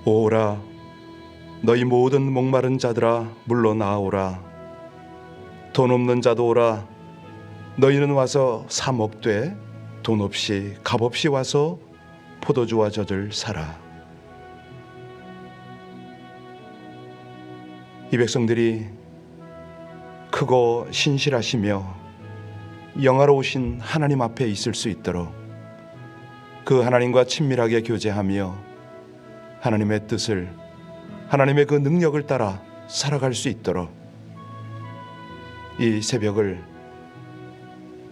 오라 너희 모든 목마른 자들아 물러 나오라. 돈 없는 자도 오라. 너희는 와서 사 먹되 돈 없이 값 없이 와서 포도주와 젖을 사라. 이 백성들이 크고 신실하시며 영화로우신 하나님 앞에 있을 수 있도록 그 하나님과 친밀하게 교제하며 하나님의 뜻을, 하나님의 그 능력을 따라 살아갈 수 있도록 이 새벽을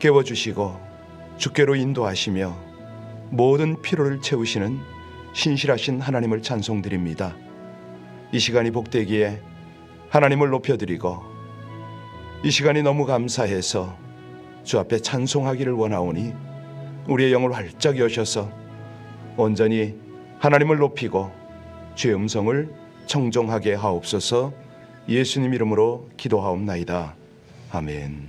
깨워주시고 주께로 인도하시며 모든 피로를 채우시는 신실하신 하나님을 찬송드립니다. 이 시간이 복되기에 하나님을 높여드리고 이 시간이 너무 감사해서 주 앞에 찬송하기를 원하오니 우리의 영을 활짝 여셔서 온전히 하나님을 높이고 주의 음성을 청종하게 하옵소서. 예수님 이름으로 기도하옵나이다. 아멘.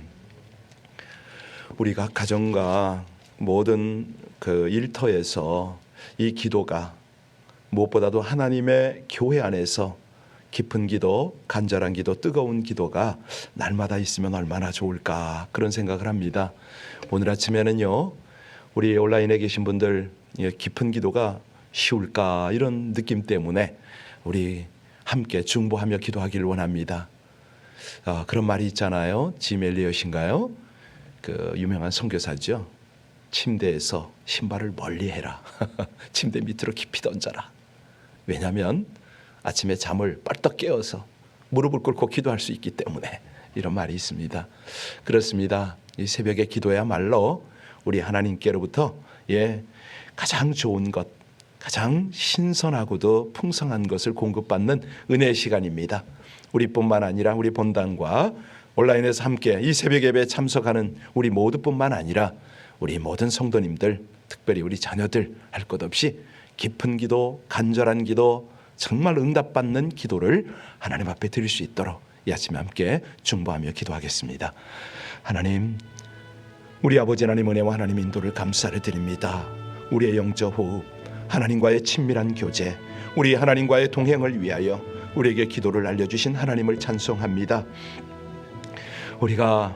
우리가 가정과 모든 그 일터에서 이 기도가 무엇보다도 하나님의 교회 안에서 깊은 기도, 간절한 기도, 뜨거운 기도가 날마다 있으면 얼마나 좋을까 그런 생각을 합니다. 오늘 아침에는요, 우리 온라인에 계신 분들 깊은 기도가 쉬울까 이런 느낌 때문에 우리 함께 중보하며 기도하기를 원합니다. 그런 말이 있잖아요. 짐 엘리엇인가요? 그 유명한 선교사죠. 침대에서 신발을 멀리해라. 침대 밑으로 깊이 던져라. 왜냐하면 아침에 잠을 빨떡 깨어서 무릎을 꿇고 기도할 수 있기 때문에 이런 말이 있습니다. 그렇습니다. 이 새벽의 기도야말로 우리 하나님께로부터 가장 좋은 것, 가장 신선하고도 풍성한 것을 공급받는 은혜의 시간입니다. 우리뿐만 아니라 우리 본당과 온라인에서 함께 이 새벽 예배에 참석하는 우리 모두뿐만 아니라 우리 모든 성도님들, 특별히 우리 자녀들 할 것 없이 깊은 기도, 간절한 기도, 정말 응답받는 기도를 하나님 앞에 드릴 수 있도록 이 아침에 함께 중보하며 기도하겠습니다. 하나님, 우리 아버지 하나님 은혜와 하나님 인도를 감사를 드립니다. 우리의 영적 호흡, 하나님과의 친밀한 교제, 우리 하나님과의 동행을 위하여 우리에게 기도를 알려주신 하나님을 찬송합니다. 우리가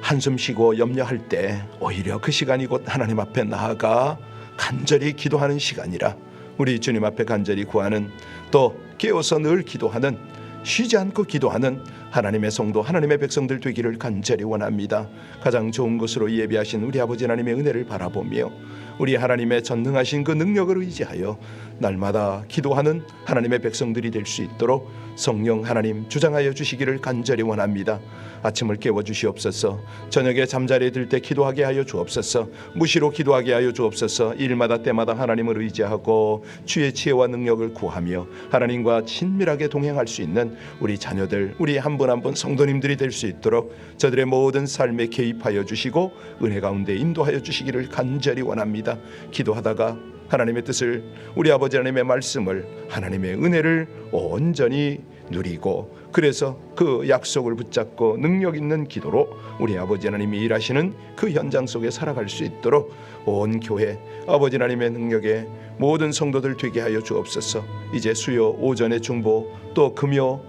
한숨 쉬고 염려할 때 오히려 그 시간이 곧 하나님 앞에 나아가 간절히 기도하는 시간이라 우리 주님 앞에 간절히 구하는, 또 깨어서 늘 기도하는, 쉬지 않고 기도하는 하나님의 성도, 하나님의 백성들 되기를 간절히 원합니다. 가장 좋은 것으로 예비하신 우리 아버지 하나님의 은혜를 바라보며 우리 하나님의 전능하신 그 능력을 의지하여 날마다 기도하는 하나님의 백성들이 될 수 있도록 성령 하나님 주장하여 주시기를 간절히 원합니다. 아침을 깨워주시옵소서. 저녁에 잠자리에 들 때 기도하게 하여 주옵소서. 무시로 기도하게 하여 주옵소서. 일마다 때마다 하나님을 의지하고 주의 지혜와 능력을 구하며 하나님과 친밀하게 동행할 수 있는 우리 자녀들, 우리 한 분 한 분 성도님들이 될 수 있도록 저들의 모든 삶에 개입하여 주시고 은혜 가운데 인도하여 주시기를 간절히 원합니다. 기도하다가 하나님의 뜻을, 우리 아버지 하나님의 말씀을, 하나님의 은혜를 온전히 누리고, 그래서 그 약속을 붙잡고 능력 있는 기도로 우리 아버지 하나님이 일하시는 그 현장 속에 살아갈 수 있도록 온 교회 아버지 하나님의 능력에 모든 성도들 되게 하여 주옵소서. 이제 수요 오전의 중보, 또 금요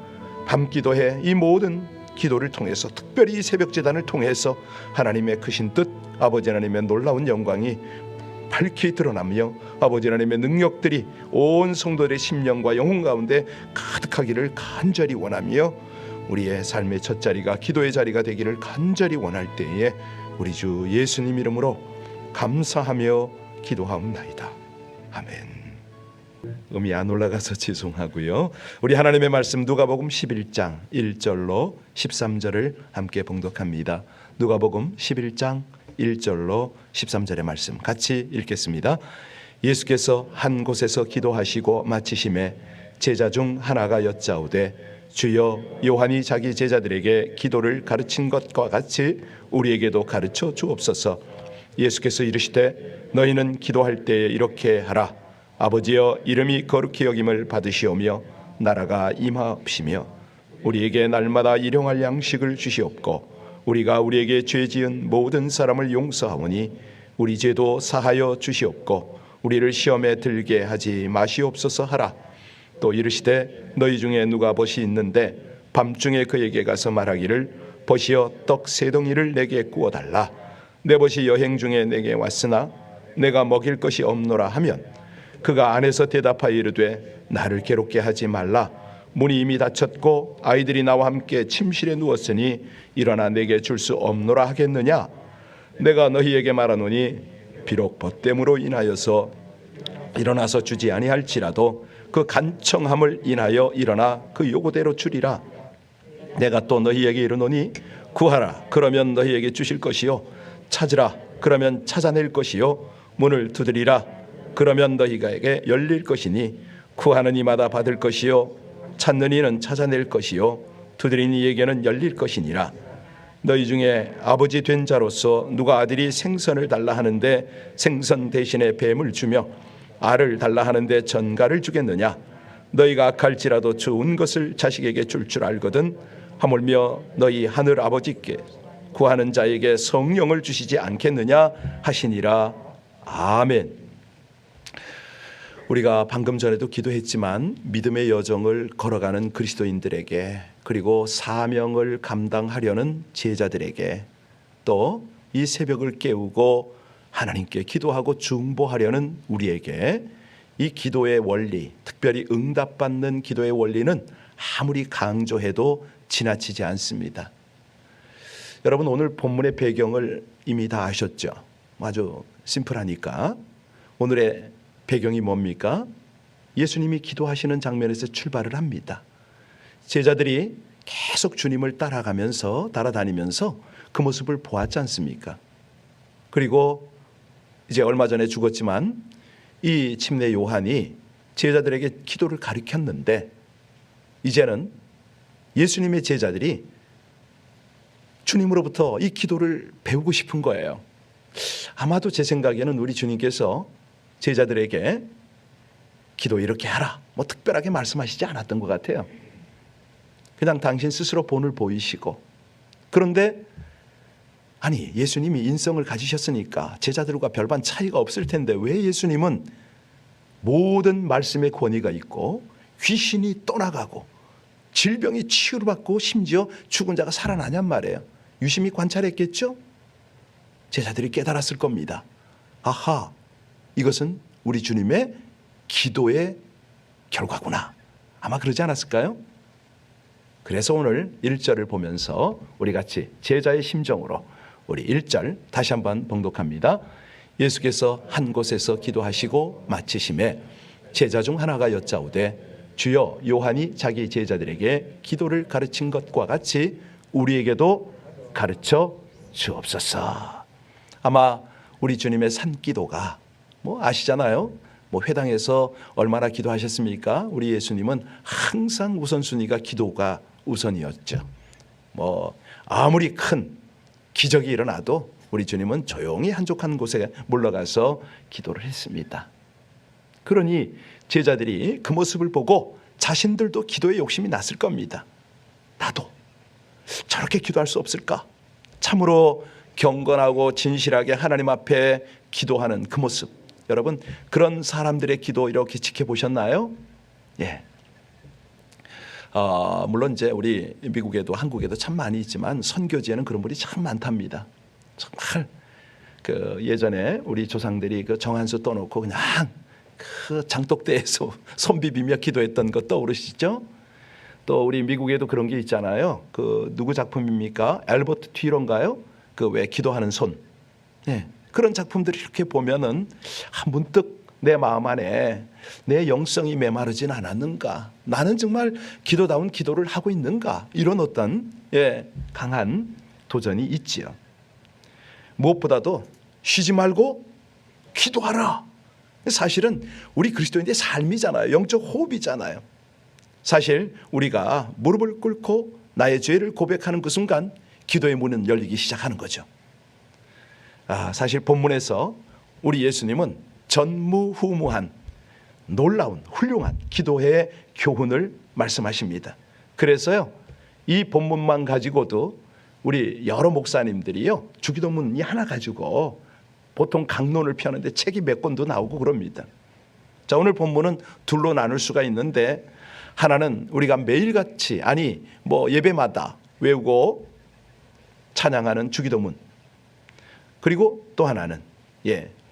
밤 기도회, 이 모든 기도를 통해서, 특별히 이 새벽 제단을 통해서 하나님의 크신 뜻, 아버지 하나님의 놀라운 영광이 밝히 드러나며 아버지 하나님의 능력들이 온 성도들의 심령과 영혼 가운데 가득하기를 간절히 원하며 우리의 삶의 첫 자리가 기도의 자리가 되기를 간절히 원할 때에 우리 주 예수님 이름으로 감사하며 기도하옵나이다. 아멘. 음이 안 올라가서 죄송하고요. 우리 하나님의 말씀 누가복음 11장 1절로 13절을 함께 봉독합니다. 누가복음 11장 1절로 13절의 말씀 같이 읽겠습니다. 예수께서 한 곳에서 기도하시고 마치심에 제자 중 하나가 여짜오되 주여, 요한이 자기 제자들에게 기도를 가르친 것과 같이 우리에게도 가르쳐 주옵소서. 예수께서 이르시되 너희는 기도할 때에 이렇게 하라. 아버지여, 이름이 거룩히 여김을 받으시오며 나라가 임하옵시며 우리에게 날마다 일용할 양식을 주시옵고 우리가 우리에게 죄 지은 모든 사람을 용서하오니 우리 죄도 사하여 주시옵고 우리를 시험에 들게 하지 마시옵소서 하라. 또 이르시되 너희 중에 누가 벗이 있는데 밤중에 그에게 가서 말하기를 벗이여 떡 세 덩이를 내게 구워 달라. 내 벗이 여행 중에 내게 왔으나 내가 먹일 것이 없노라 하면 그가 안에서 대답하여 이르되 나를 괴롭게 하지 말라. 문이 이미 닫혔고 아이들이 나와 함께 침실에 누웠으니 일어나 내게 줄 수 없노라 하겠느냐. 내가 너희에게 말하노니 비록 벗됨으로 인하여서 일어나서 주지 아니할지라도 그 간청함을 인하여 일어나 그 요구대로 주리라. 내가 또 너희에게 이르노니 구하라 그러면 너희에게 주실 것이요 찾으라 그러면 찾아낼 것이요 문을 두드리라 그러면 너희에게 열릴 것이니 구하는 이마다 받을 것이요 찾는 이는 찾아낼 것이요 두드리는 이에게는 열릴 것이니라. 너희 중에 아버지 된 자로서 누가 아들이 생선을 달라 하는데 생선 대신에 뱀을 주며 알을 달라 하는데 전갈을 주겠느냐. 너희가 악할지라도 좋은 것을 자식에게 줄 알거든 하물며 너희 하늘 아버지께 구하는 자에게 성령을 주시지 않겠느냐 하시니라. 아멘. 우리가 방금 전에도 기도했지만 믿음의 여정을 걸어가는 그리스도인들에게, 그리고 사명을 감당하려는 제자들에게, 또 이 새벽을 깨우고 하나님께 기도하고 중보하려는 우리에게 이 기도의 원리, 특별히 응답받는 기도의 원리는 아무리 강조해도 지나치지 않습니다. 여러분, 오늘 본문의 배경을 이미 다 아셨죠? 아주 심플하니까. 오늘의 배경이 뭡니까? 예수님이 기도하시는 장면에서 출발을 합니다. 제자들이 계속 주님을 따라다니면서 그 모습을 보았지 않습니까? 그리고 이제 얼마 전에 죽었지만 이 침례 요한이 제자들에게 기도를 가르쳤는데, 이제는 예수님의 제자들이 주님으로부터 이 기도를 배우고 싶은 거예요. 아마도 제 생각에는 우리 주님께서 제자들에게 기도 이렇게 하라, 뭐 특별하게 말씀하시지 않았던 것 같아요. 그냥 당신 스스로 본을 보이시고, 그런데 아니, 예수님이 인성을 가지셨으니까 제자들과 별반 차이가 없을 텐데 왜 예수님은 모든 말씀의 권위가 있고 귀신이 떠나가고 질병이 치유받고 심지어 죽은 자가 살아나냔 말이에요. 유심히 관찰했겠죠? 제자들이 깨달았을 겁니다. 아하, 이것은 우리 주님의 기도의 결과구나. 아마 그러지 않았을까요? 그래서 오늘 1절을 보면서 우리 같이 제자의 심정으로 우리 1절 다시 한번 봉독합니다. 예수께서 한 곳에서 기도하시고 마치심에 제자 중 하나가 여짜오되 주여, 요한이 자기 제자들에게 기도를 가르친 것과 같이 우리에게도 가르쳐 주옵소서. 아마 우리 주님의 산기도가 뭐 아시잖아요. 뭐 회당에서 얼마나 기도하셨습니까? 우리 예수님은 항상 우선순위가 기도가 우선이었죠. 뭐 아무리 큰 기적이 일어나도 우리 주님은 조용히 한적한 곳에 물러가서 기도를 했습니다. 그러니 제자들이 그 모습을 보고 자신들도 기도에 욕심이 났을 겁니다. 나도 저렇게 기도할 수 없을까? 참으로 경건하고 진실하게 하나님 앞에 기도하는 그 모습, 여러분 그런 사람들의 기도 이렇게 지켜보셨나요? 예. 물론 이제 우리 미국에도 한국에도 참 많이 있지만 선교지에는 그런 분이 참 많답니다. 정말 그 예전에 우리 조상들이 그 정한수 떠놓고 그냥 그 장독대에서 손 비비며 기도했던 거 떠오르시죠? 또 우리 미국에도 그런 게 있잖아요. 그 누구 작품입니까? 엘버트 튀런가요? 그 왜 기도하는 손. 네. 그런 작품들을 이렇게 보면은 문득 내 마음 안에 내 영성이 메마르진 않았는가? 나는 정말 기도다운 기도를 하고 있는가? 이런 어떤 강한 도전이 있지요. 무엇보다도 쉬지 말고 기도하라. 사실은 우리 그리스도인의 삶이잖아요. 영적 호흡이잖아요. 사실 우리가 무릎을 꿇고 나의 죄를 고백하는 그 순간 기도의 문은 열리기 시작하는 거죠. 사실 본문에서 우리 예수님은 전무후무한 놀라운 훌륭한 기도의 교훈을 말씀하십니다. 그래서요, 이 본문만 가지고도 우리 여러 목사님들이요 주기도문 하나 가지고 보통 강론을 펴는데 책이 몇 권도 나오고 그럽니다. 자, 오늘 본문은 둘로 나눌 수가 있는데 하나는 우리가 매일같이 아니 뭐 예배마다 외우고 찬양하는 주기도문. 그리고 또 하나는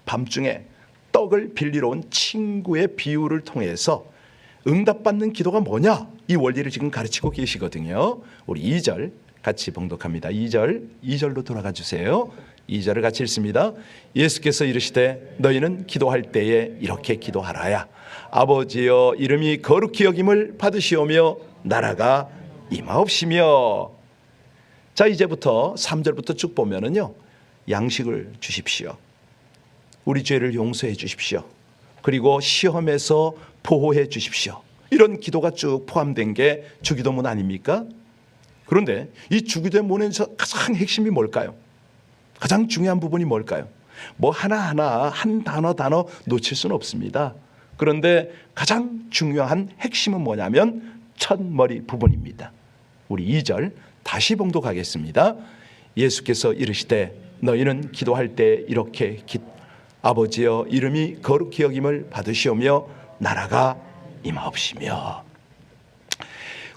밤중에 떡을 빌리러 온 친구의 비유를 통해서 응답받는 기도가 뭐냐, 이 원리를 지금 가르치고 계시거든요. 우리 2절 같이 봉독합니다. 2절로 돌아가 주세요. 2절을 같이 읽습니다. 예수께서 이르시되 너희는 기도할 때에 이렇게 기도하라야. 아버지여 이름이 거룩히 여김을 받으시오며 나라가 임하옵시며. 자, 이제부터 3절부터 쭉 보면은요, 양식을 주십시오. 우리 죄를 용서해 주십시오. 그리고 시험에서 보호해 주십시오. 이런 기도가 쭉 포함된 게 주기도문 아닙니까? 그런데 이 주기도문에서 가장 핵심이 뭘까요? 가장 중요한 부분이 뭘까요? 뭐 하나하나 한 단어 놓칠 수는 없습니다. 그런데 가장 중요한 핵심은 뭐냐면 첫머리 부분입니다. 우리 2절 다시 봉독하겠습니다. 예수께서 이르시되 너희는 기도할 때 이렇게 아버지여 이름이 거룩히 여김을 받으시오며 나라가 임하옵시며.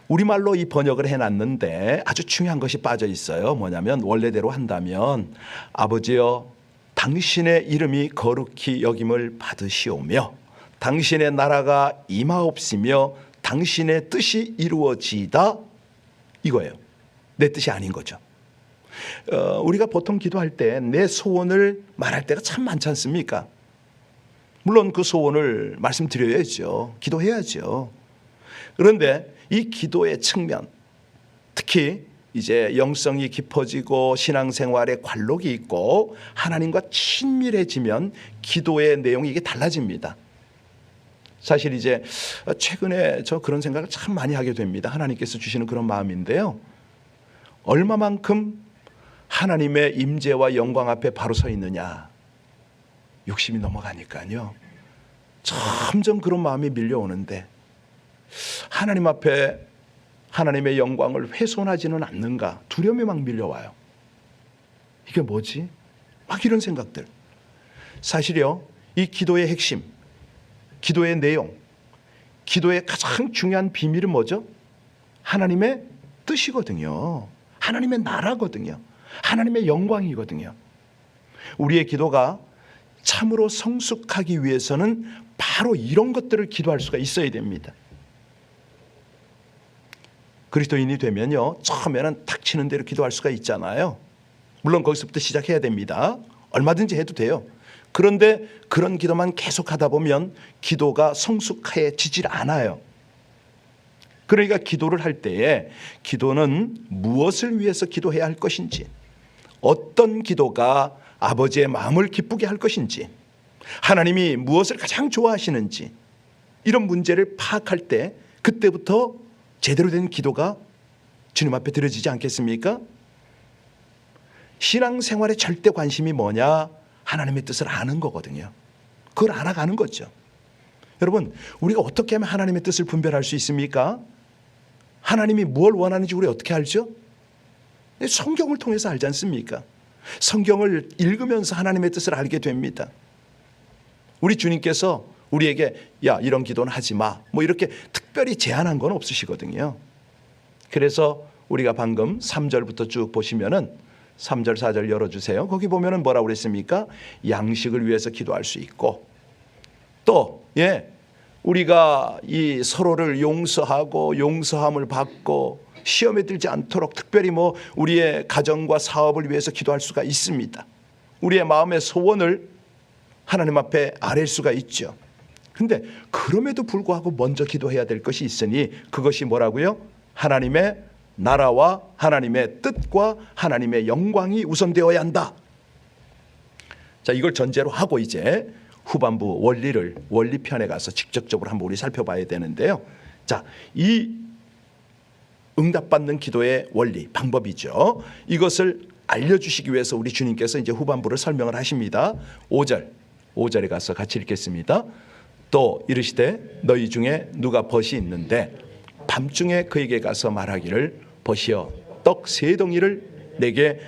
우리말로 이 번역을 해놨는데 아주 중요한 것이 빠져 있어요. 뭐냐면 원래대로 한다면 아버지여 당신의 이름이 거룩히 여김을 받으시오며 당신의 나라가 임하옵시며 당신의 뜻이 이루어지이다, 이거예요. 내 뜻이 아닌 거죠. 우리가 보통 기도할 때 내 소원을 말할 때가 참 많지 않습니까? 물론 그 소원을 말씀드려야죠. 기도해야죠. 그런데 이 기도의 측면, 특히 이제 영성이 깊어지고 신앙생활에 관록이 있고 하나님과 친밀해지면 기도의 내용이 이게 달라집니다. 사실 이제 최근에 저 그런 생각을 참 많이 하게 됩니다. 하나님께서 주시는 그런 마음인데요, 얼마만큼 하나님의 임재와 영광 앞에 바로 서 있느냐, 욕심이 넘어가니까요 점점 그런 마음이 밀려오는데 하나님 앞에 하나님의 영광을 훼손하지는 않는가 두려움이 막 밀려와요. 이게 뭐지? 막 이런 생각들. 사실요, 이 기도의 핵심, 기도의 내용, 기도의 가장 중요한 비밀은 뭐죠? 하나님의 뜻이거든요. 하나님의 나라거든요. 하나님의 영광이거든요. 우리의 기도가 참으로 성숙하기 위해서는 바로 이런 것들을 기도할 수가 있어야 됩니다. 그리스도인이 되면요, 처음에는 닥치는 대로 기도할 수가 있잖아요. 물론 거기서부터 시작해야 됩니다. 얼마든지 해도 돼요. 그런데 그런 기도만 계속하다 보면 기도가 성숙해지질 않아요. 그러니까 기도를 할 때에 기도는 무엇을 위해서 기도해야 할 것인지, 어떤 기도가 아버지의 마음을 기쁘게 할 것인지, 하나님이 무엇을 가장 좋아하시는지, 이런 문제를 파악할 때 그때부터 제대로 된 기도가 주님 앞에 드려지지 않겠습니까? 신앙생활의 절대 관심이 뭐냐? 하나님의 뜻을 아는 거거든요. 그걸 알아가는 거죠. 여러분, 우리가 어떻게 하면 하나님의 뜻을 분별할 수 있습니까? 하나님이 뭘 원하는지 우리 어떻게 알죠? 성경을 통해서 알지 않습니까? 성경을 읽으면서 하나님의 뜻을 알게 됩니다. 우리 주님께서 우리에게 야, 이런 기도는 하지 마, 뭐 이렇게 특별히 제한한 건 없으시거든요. 그래서 우리가 방금 3절부터 쭉 보시면은 3절 4절 열어주세요. 거기 보면은 뭐라고 그랬습니까? 양식을 위해서 기도할 수 있고, 또 우리가 이 서로를 용서하고 용서함을 받고 시험에 들지 않도록 특별히 뭐 우리의 가정과 사업을 위해서 기도할 수가 있습니다. 우리의 마음의 소원을 하나님 앞에 아뢰 수가 있죠. 근데 그럼에도 불구하고 먼저 기도해야 될 것이 있으니 그것이 뭐라고요? 하나님의 나라와 하나님의 뜻과 하나님의 영광이 우선되어야 한다. 자, 이걸 전제로 하고 이제 후반부 원리편에 가서 직접적으로 한번 우리 살펴봐야 되는데요. 자, 이 응답받는 기도의 원리, 방법이죠. 이것을 알려주시기 위해서 우리 주님께서 이제 후반부를 설명을 하십니다. 5절에 가서 같이 읽겠습니다. 또 이르시되 너희 중에 누가 벗이 있는데 밤중에 그에게 가서 말하기를 벗이여 떡 3덩이를 내게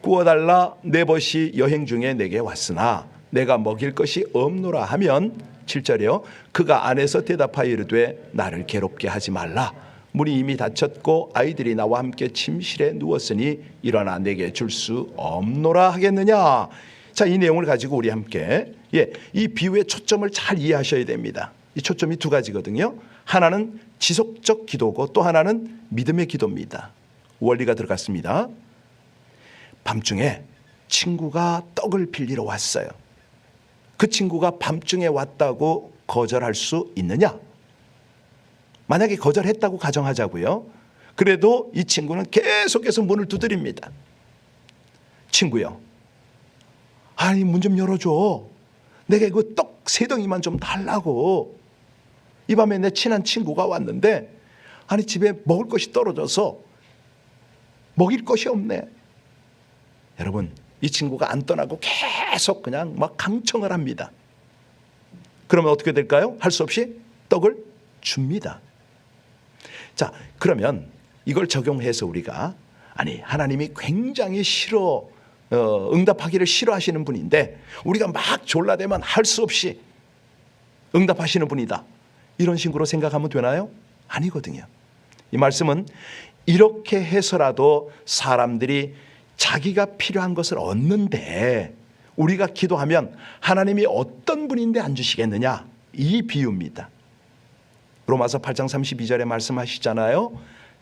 구워달라. 내 벗이 여행 중에 내게 왔으나 내가 먹일 것이 없노라 하면 7절이요. 그가 안에서 대답하여 이르되 나를 괴롭게 하지 말라. 문이 이미 닫혔고 아이들이 나와 함께 침실에 누웠으니 일어나 내게 줄 수 없노라 하겠느냐. 자, 이 내용을 가지고 우리 함께 이 비유의 초점을 잘 이해하셔야 됩니다. 이 초점이 두 가지거든요. 하나는 지속적 기도고 또 하나는 믿음의 기도입니다. 원리가 들어갔습니다. 밤중에 친구가 떡을 빌리러 왔어요. 그 친구가 밤중에 왔다고 거절할 수 있느냐? 만약에 거절했다고 가정하자고요. 그래도 이 친구는 계속해서 문을 두드립니다. 친구요, 아니 문 좀 열어줘. 내가 그 떡 3덩이만 좀 달라고. 이 밤에 내 친한 친구가 왔는데 아니 집에 먹을 것이 떨어져서 먹일 것이 없네. 여러분, 이 친구가 안 떠나고 계속 그냥 막 강청을 합니다. 그러면 어떻게 될까요? 할 수 없이 떡을 줍니다. 자, 그러면 이걸 적용해서 우리가 아니 하나님이 굉장히 응답하기를 싫어하시는 분인데 우리가 막 졸라대면 할 수 없이 응답하시는 분이다, 이런 식으로 생각하면 되나요? 아니거든요. 이 말씀은 이렇게 해서라도 사람들이 자기가 필요한 것을 얻는데 우리가 기도하면 하나님이 어떤 분인데 안 주시겠느냐, 이 비유입니다. 로마서 8장 32절에 말씀하시잖아요.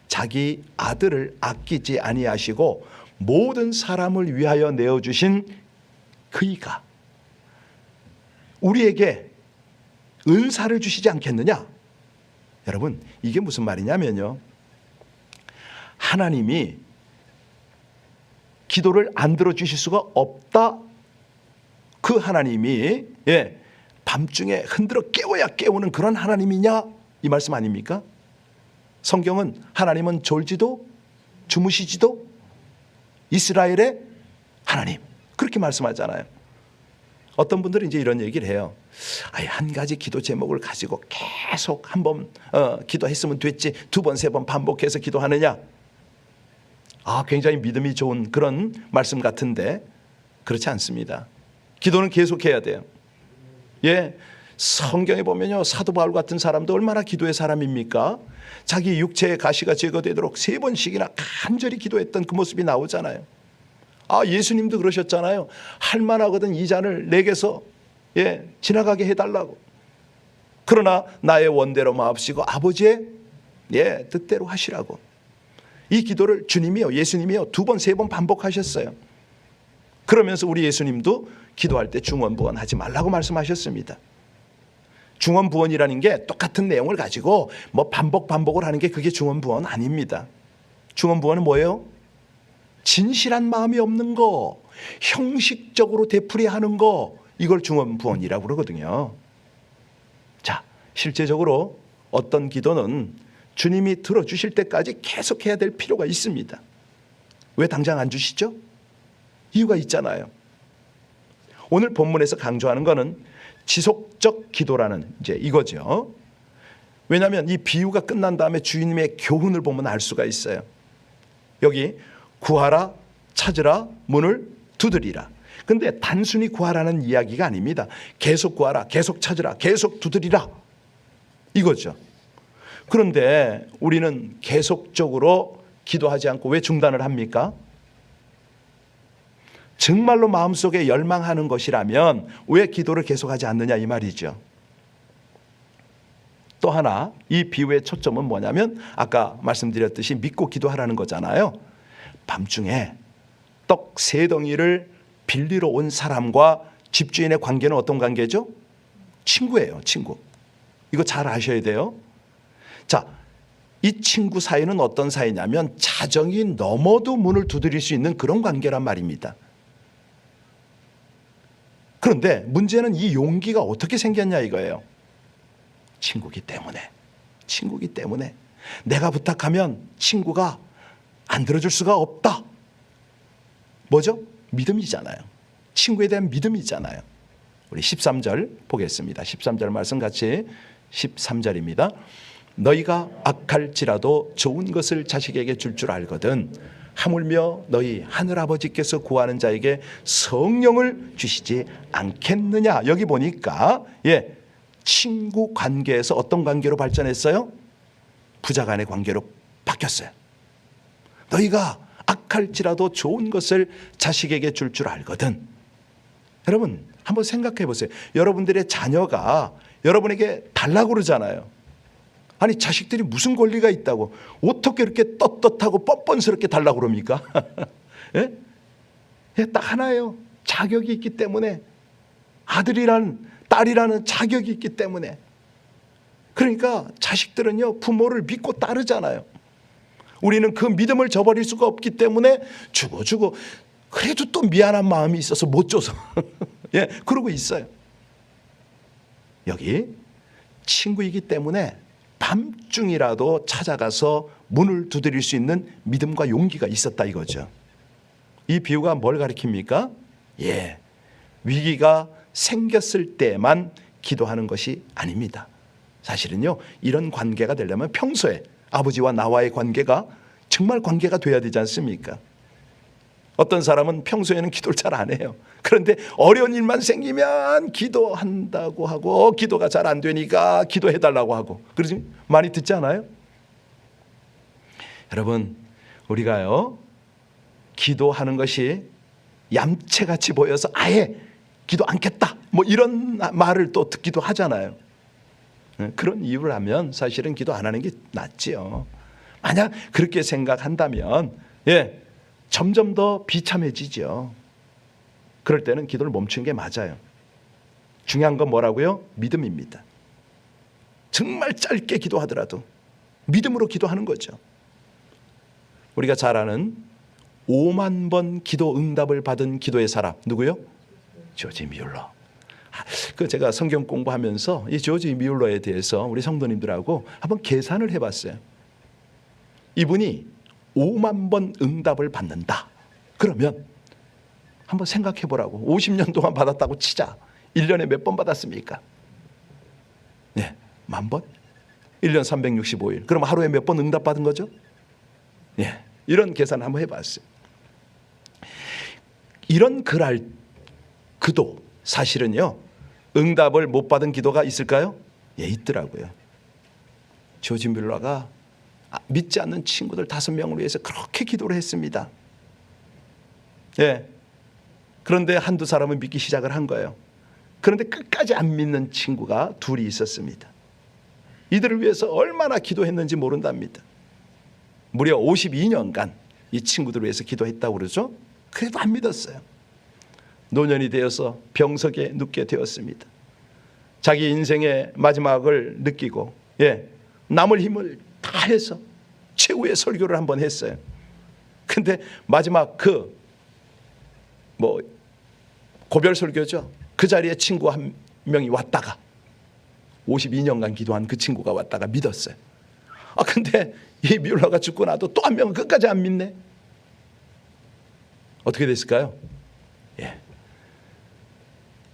자기 아들을 아끼지 아니하시고 모든 사람을 위하여 내어주신 그이가 우리에게 은사를 주시지 않겠느냐. 여러분, 이게 무슨 말이냐면요, 하나님이 기도를 안 들어주실 수가 없다. 그 하나님이 밤중에 흔들어 깨워야 깨우는 그런 하나님이냐, 이 말씀 아닙니까? 성경은 하나님은 졸지도 주무시지도 이스라엘의 하나님, 그렇게 말씀하잖아요. 어떤 분들은 이제 이런 얘기를 해요. 아예 한 가지 기도 제목을 가지고 계속 한번 기도했으면 됐지 2번 3번 반복해서 기도하느냐. 굉장히 믿음이 좋은 그런 말씀 같은데 그렇지 않습니다. 기도는 계속해야 돼요. 성경에 보면요, 사도 바울 같은 사람도 얼마나 기도의 사람입니까? 자기 육체의 가시가 제거되도록 3번씩이나 간절히 기도했던 그 모습이 나오잖아요. 예수님도 그러셨잖아요. 할만하거든 이 잔을 내게서 지나가게 해달라고. 그러나 나의 원대로 마옵시고 아버지의 뜻대로 하시라고. 이 기도를 주님이요, 예수님이요 2번 3번 반복하셨어요. 그러면서 우리 예수님도 기도할 때 중언부언하지 말라고 말씀하셨습니다. 중언부언이라는 게 똑같은 내용을 가지고 뭐 반복을 하는 게 그게 중언부언 아닙니다. 중언부언은 뭐예요? 진실한 마음이 없는 거, 형식적으로 되풀이하는 거, 이걸 중언부언이라고 그러거든요. 자, 실제적으로 어떤 기도는 주님이 들어주실 때까지 계속해야 될 필요가 있습니다. 왜 당장 안 주시죠? 이유가 있잖아요. 오늘 본문에서 강조하는 거는 지속적 기도라는 이거죠. 왜냐하면 이 비유가 끝난 다음에 주님의 교훈을 보면 알 수가 있어요. 여기 구하라, 찾으라, 문을 두드리라. 근데 단순히 구하라는 이야기가 아닙니다. 계속 구하라, 계속 찾으라, 계속 두드리라, 이거죠. 그런데 우리는 계속적으로 기도하지 않고 왜 중단을 합니까? 정말로 마음속에 열망하는 것이라면 왜 기도를 계속하지 않느냐, 이 말이죠. 또 하나, 이 비유의 초점은 뭐냐면 아까 말씀드렸듯이 믿고 기도하라는 거잖아요. 밤중에 떡 3덩이를 빌리러 온 사람과 집주인의 관계는 어떤 관계죠? 친구예요, 친구. 이거 잘 아셔야 돼요. 자, 이 친구 사이는 어떤 사이냐면 자정이 넘어도 문을 두드릴 수 있는 그런 관계란 말입니다. 그런데 문제는 이 용기가 어떻게 생겼냐 이거예요. 친구기 때문에 내가 부탁하면 친구가 안 들어줄 수가 없다. 뭐죠? 믿음이잖아요. 친구에 대한 믿음이잖아요. 우리 13절 보겠습니다. 13절 말씀 같이 13절입니다. 너희가 악할지라도 좋은 것을 자식에게 줄 줄 알거든 하물며 너희 하늘아버지께서 구하는 자에게 성령을 주시지 않겠느냐. 여기 보니까 친구 관계에서 어떤 관계로 발전했어요? 부자 간의 관계로 바뀌었어요. 너희가 악할지라도 좋은 것을 자식에게 줄 줄 알거든. 여러분 한번 생각해 보세요. 여러분들의 자녀가 여러분에게 달라고 그러잖아요. 아니 자식들이 무슨 권리가 있다고 어떻게 이렇게 떳떳하고 뻔뻔스럽게 달라고 그럽니까? 예? 딱 하나예요. 자격이 있기 때문에. 아들이란 딸이라는 자격이 있기 때문에. 그러니까 자식들은요 부모를 믿고 따르잖아요. 우리는 그 믿음을 저버릴 수가 없기 때문에 주고 그래도 또 미안한 마음이 있어서 못 줘서 예, 그러고 있어요. 여기 친구이기 때문에 밤중이라도 찾아가서 문을 두드릴 수 있는 믿음과 용기가 있었다 이거죠. 이 비유가 뭘 가리킵니까? 예, 위기가 생겼을 때만 기도하는 것이 아닙니다. 사실은요 이런 관계가 되려면 평소에 아버지와 나와의 관계가 정말 관계가 돼야 되지 않습니까? 어떤 사람은 평소에는 기도를 잘 안 해요. 그런데 어려운 일만 생기면 기도한다고 하고 기도가 잘 안 되니까 기도해달라고 하고 그러지 많이 듣지 않아요? 여러분 우리가요 기도하는 것이 얌체같이 보여서 아예 기도 않겠다 뭐 이런 말을 또 듣기도 하잖아요. 그런 이유를 하면 사실은 기도 안 하는 게 낫지요. 만약 그렇게 생각한다면 예, 점점 더 비참해지죠. 그럴 때는 기도를 멈추는 게 맞아요. 중요한 건 뭐라고요? 믿음입니다. 정말 짧게 기도하더라도 믿음으로 기도하는 거죠. 우리가 잘 아는 5만 번 기도 응답을 받은 기도의 사람 누구요? 조지 뮬러. 그 제가 성경 공부하면서 이 조지 뮬러에 대해서 우리 성도님들하고 한번 계산을 해봤어요. 이분이 5만 번 응답을 받는다. 그러면 한번 생각해 보라고. 50년 동안 받았다고 치자. 1년에 몇 번 받았습니까? 네, 10,000번? 1년 365일. 그럼 하루에 몇 번 응답 받은 거죠? 네, 이런 계산을 한번 해봤어요. 이런 그도 사실은요 응답을 못 받은 기도가 있을까요? 예, 있더라고요. 조지 뮬러가 믿지 않는 친구들 5명을 위해서 그렇게 기도를 했습니다. 예. 그런데 한두 사람은 믿기 시작을 한 거예요. 그런데 끝까지 안 믿는 친구가 둘이 있었습니다. 이들을 위해서 얼마나 기도했는지 모른답니다. 무려 52년간 이 친구들을 위해서 기도했다고 그러죠. 그래도 안 믿었어요. 노년이 되어서 병석에 눕게 되었습니다. 자기 인생의 마지막을 느끼고 예, 남을 힘을 다해서 최후의 설교를 한번 했어요. 근데 마지막 고별 설교죠. 그 자리에 친구 한 명이 왔다가 52년간 기도한 그 친구가 왔다가 믿었어요. 근데 이 뮬러가 죽고 나도 또 한 명은 끝까지 안 믿네. 어떻게 됐을까요? 예.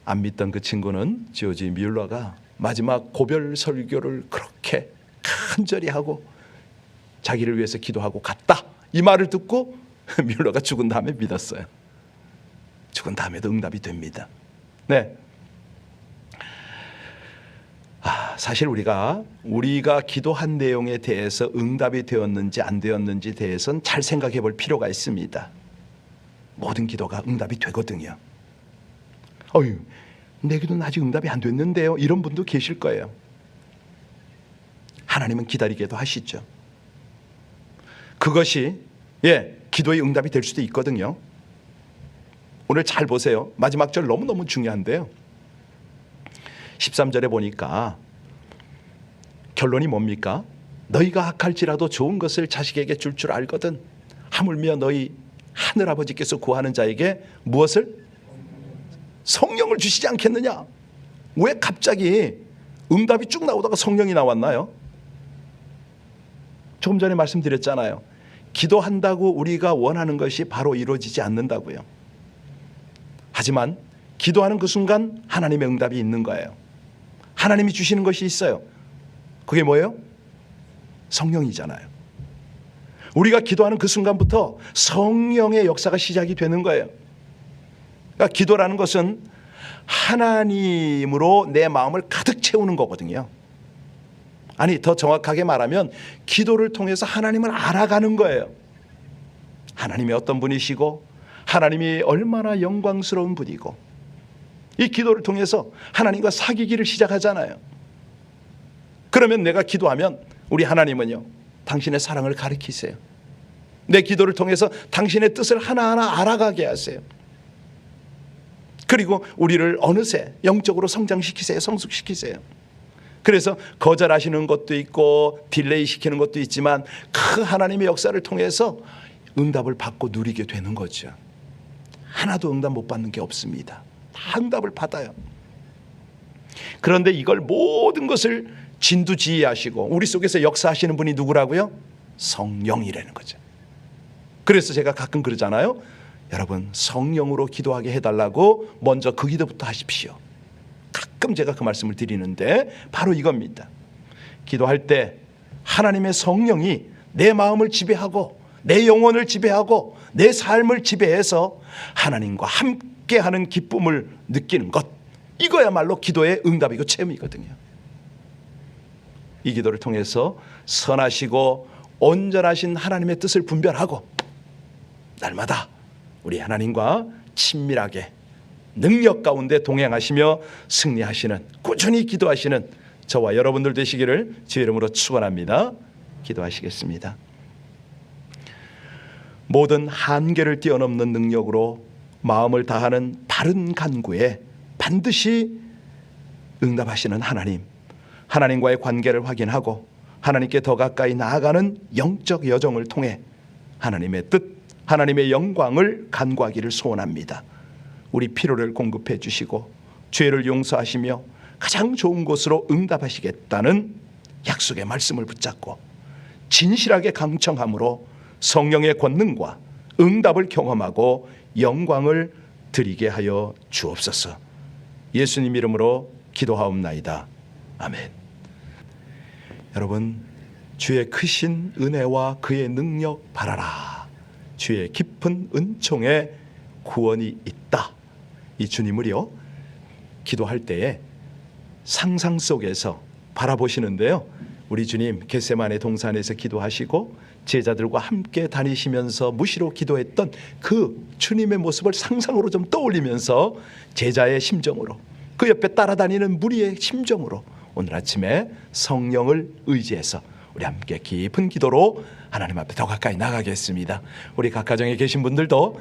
안 믿던 그 친구는 조지 뮬러가 마지막 고별 설교를 그렇게 간절히 하고 자기를 위해서 기도하고 갔다. 이 말을 듣고 뮬러가 죽은 다음에 믿었어요. 죽은 다음에도 응답이 됩니다. 네. 사실 우리가 기도한 내용에 대해서 응답이 되었는지 안 되었는지 대해서는 잘 생각해 볼 필요가 있습니다. 모든 기도가 응답이 되거든요. 내 기도는 아직 응답이 안 됐는데요. 이런 분도 계실 거예요. 하나님은 기다리게도 하시죠. 그것이 기도의 응답이 될 수도 있거든요. 오늘 잘 보세요. 마지막 절 너무너무 중요한데요. 13절에 보니까 결론이 뭡니까? 너희가 악할지라도 좋은 것을 자식에게 줄 줄 알거든. 하물며 너희 하늘아버지께서 구하는 자에게 무엇을? 성령을 주시지 않겠느냐? 왜 갑자기 응답이 쭉 나오다가 성령이 나왔나요? 조금 전에 말씀드렸잖아요. 기도한다고 우리가 원하는 것이 바로 이루어지지 않는다고요. 하지만 기도하는 그 순간 하나님의 응답이 있는 거예요. 하나님이 주시는 것이 있어요. 그게 뭐예요? 성령이잖아요. 우리가 기도하는 그 순간부터 성령의 역사가 시작이 되는 거예요. 그러니까 기도라는 것은 하나님으로 내 마음을 가득 채우는 거거든요. 아니, 더 정확하게 말하면 기도를 통해서 하나님을 알아가는 거예요. 하나님이 어떤 분이시고 하나님이 얼마나 영광스러운 분이고, 이 기도를 통해서 하나님과 사귀기를 시작하잖아요. 그러면 내가 기도하면 우리 하나님은요, 당신의 사랑을 가르치세요. 내 기도를 통해서 당신의 뜻을 하나하나 알아가게 하세요. 그리고 우리를 어느새 영적으로 성장시키세요. 성숙시키세요. 그래서 거절하시는 것도 있고 딜레이 시키는 것도 있지만 그 하나님의 역사를 통해서 응답을 받고 누리게 되는 거죠. 하나도 응답 못 받는 게 없습니다. 다 응답을 받아요. 그런데 이걸 모든 것을 진두지휘하시고 우리 속에서 역사하시는 분이 누구라고요? 성령이라는 거죠. 그래서 제가 가끔 그러잖아요. 여러분, 성령으로 기도하게 해달라고 먼저 그 기도부터 하십시오. 가끔 제가 그 말씀을 드리는데 바로 이겁니다. 기도할 때 하나님의 성령이 내 마음을 지배하고 내 영혼을 지배하고 내 삶을 지배해서 하나님과 함께하는 기쁨을 느끼는 것, 이거야말로 기도의 응답이고 체험이거든요. 이 기도를 통해서 선하시고 온전하신 하나님의 뜻을 분별하고 날마다 우리 하나님과 친밀하게 능력 가운데 동행하시며 승리하시는, 꾸준히 기도하시는 저와 여러분들 되시기를 주의 이름으로 축원합니다. 기도하시겠습니다. 모든 한계를 뛰어넘는 능력으로 마음을 다하는 바른 간구에 반드시 응답하시는 하나님, 하나님과의 관계를 확인하고 하나님께 더 가까이 나아가는 영적 여정을 통해 하나님의 뜻, 하나님의 영광을 간구하기를 소원합니다. 우리 필요를 공급해 주시고 죄를 용서하시며 가장 좋은 곳으로 응답하시겠다는 약속의 말씀을 붙잡고 진실하게 강청함으로 성령의 권능과 응답을 경험하고 영광을 드리게 하여 주옵소서. 예수님 이름으로 기도하옵나이다. 아멘. 여러분, 주의 크신 은혜와 그의 능력 바라라. 주의 깊은 은총에 구원이 있다. 이 주님을요, 기도할 때에 상상 속에서 바라보시는데요, 우리 주님 겟세마네 동산에서 기도하시고 제자들과 함께 다니시면서 무시로 기도했던 그 주님의 모습을 상상으로 좀 떠올리면서 제자의 심정으로, 그 옆에 따라다니는 무리의 심정으로 오늘 아침에 성령을 의지해서 우리 함께 깊은 기도로 하나님 앞에 더 가까이 나가겠습니다. 우리 각 가정에 계신 분들도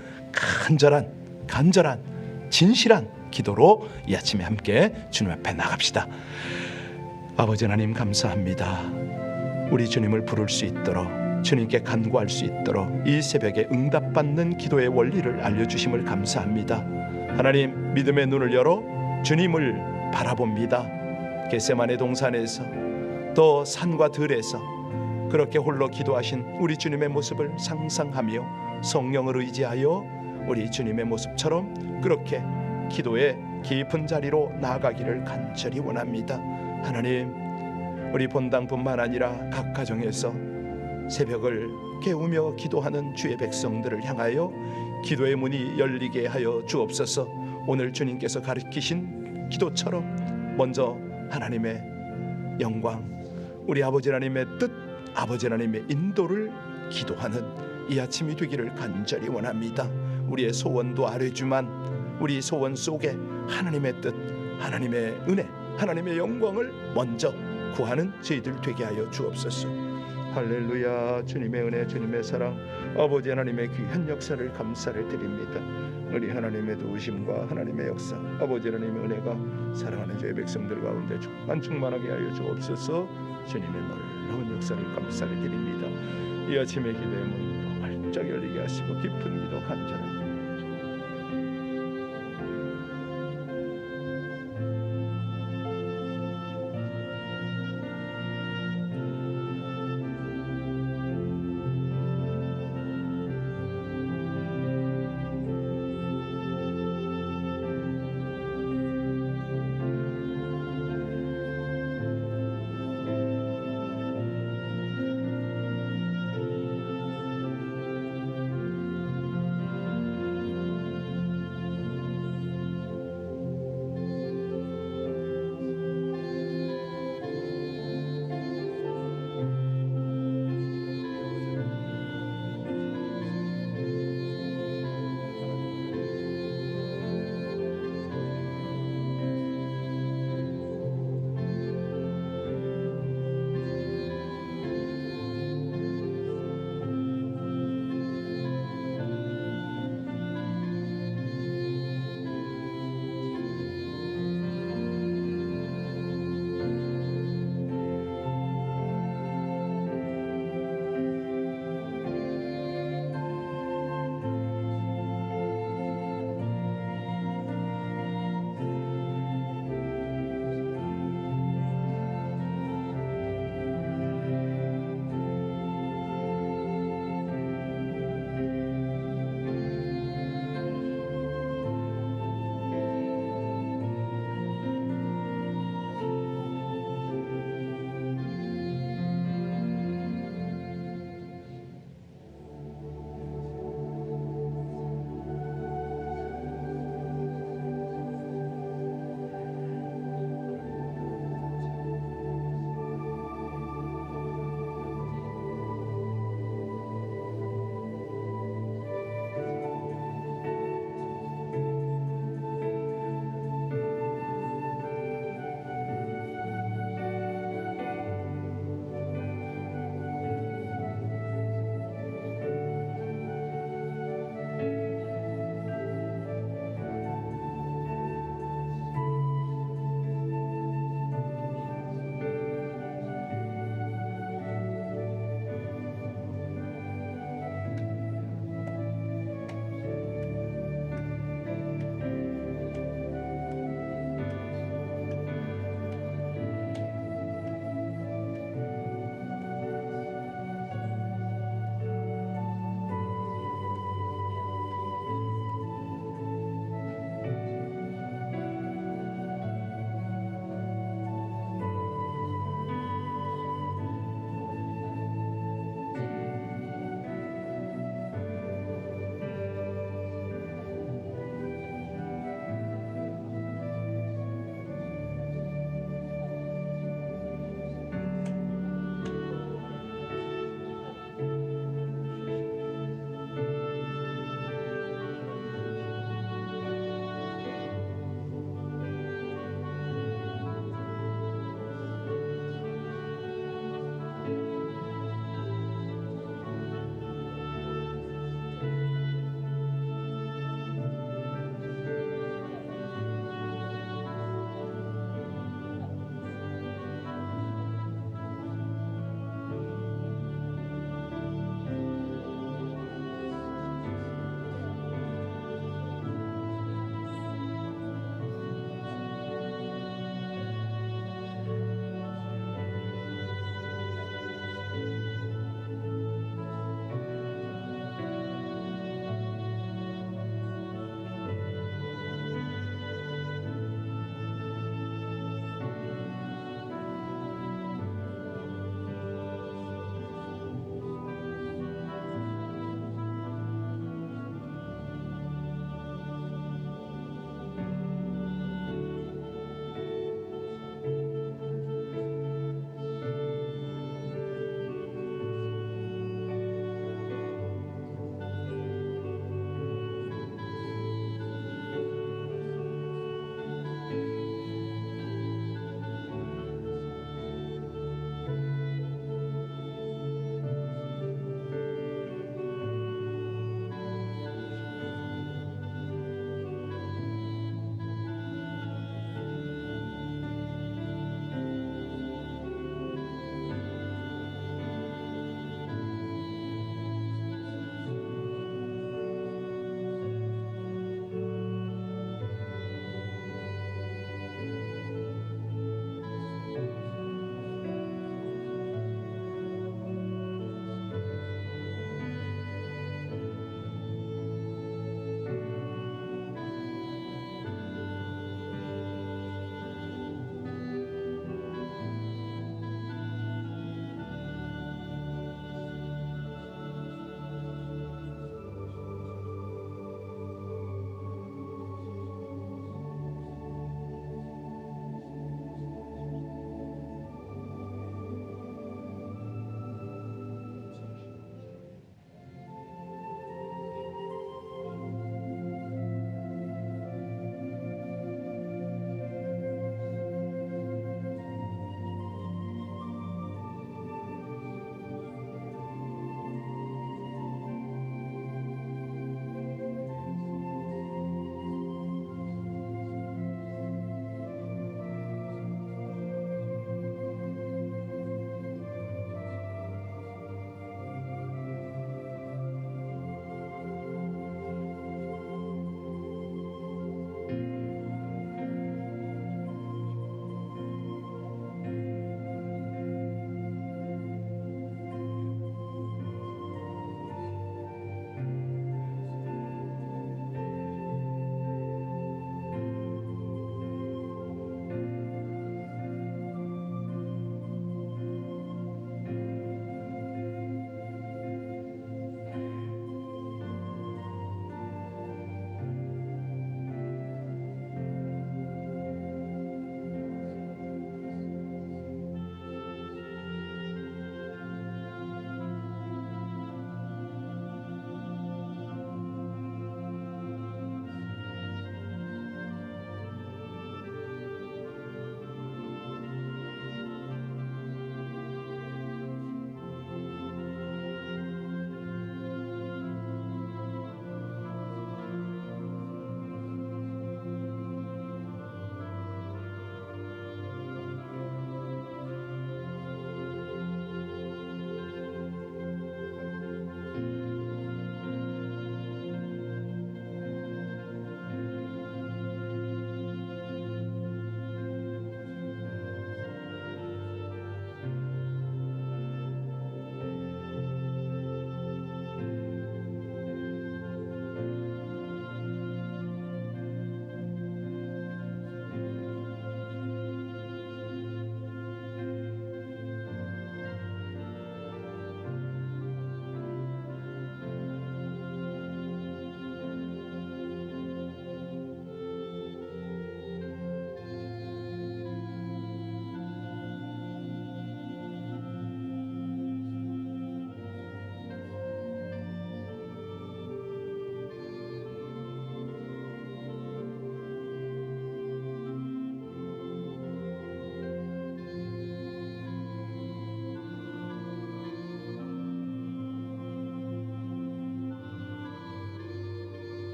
간절한 진실한 기도로 이 아침에 함께 주님 앞에 나갑시다. 아버지 하나님, 감사합니다. 우리 주님을 부를 수 있도록, 주님께 간구할 수 있도록 이 새벽에 응답받는 기도의 원리를 알려주심을 감사합니다. 하나님, 믿음의 눈을 열어 주님을 바라봅니다. 겟세마네 동산에서 또 산과 들에서 그렇게 홀로 기도하신 우리 주님의 모습을 상상하며 성령을 의지하여 우리 주님의 모습처럼 그렇게 기도의 깊은 자리로 나아가기를 간절히 원합니다. 하나님, 우리 본당뿐만 아니라 각 가정에서 새벽을 깨우며 기도하는 주의 백성들을 향하여 기도의 문이 열리게 하여 주옵소서. 오늘 주님께서 가르치신 기도처럼 먼저 하나님의 영광, 우리 아버지 하나님의 뜻, 아버지 하나님의 인도를 기도하는 이 아침이 되기를 간절히 원합니다. 우리의 소원도 아뢰지만 우리 소원 속에 하나님의 뜻, 하나님의 은혜, 하나님의 영광을 먼저 구하는 저희들 되게 하여 주옵소서. 할렐루야. 주님의 은혜, 주님의 사랑, 아버지 하나님의 귀한 역사를 감사를 드립니다. 우리 하나님의 도우심과 하나님의 역사, 아버지 하나님의 은혜가 사랑하는 저희 백성들 가운데 충만하게 하여 주옵소서. 주님의 놀라운 역사를 감사를 드립니다. 이 아침의 기도의 문도 활짝 열리게 하시고 깊은 기도 간절히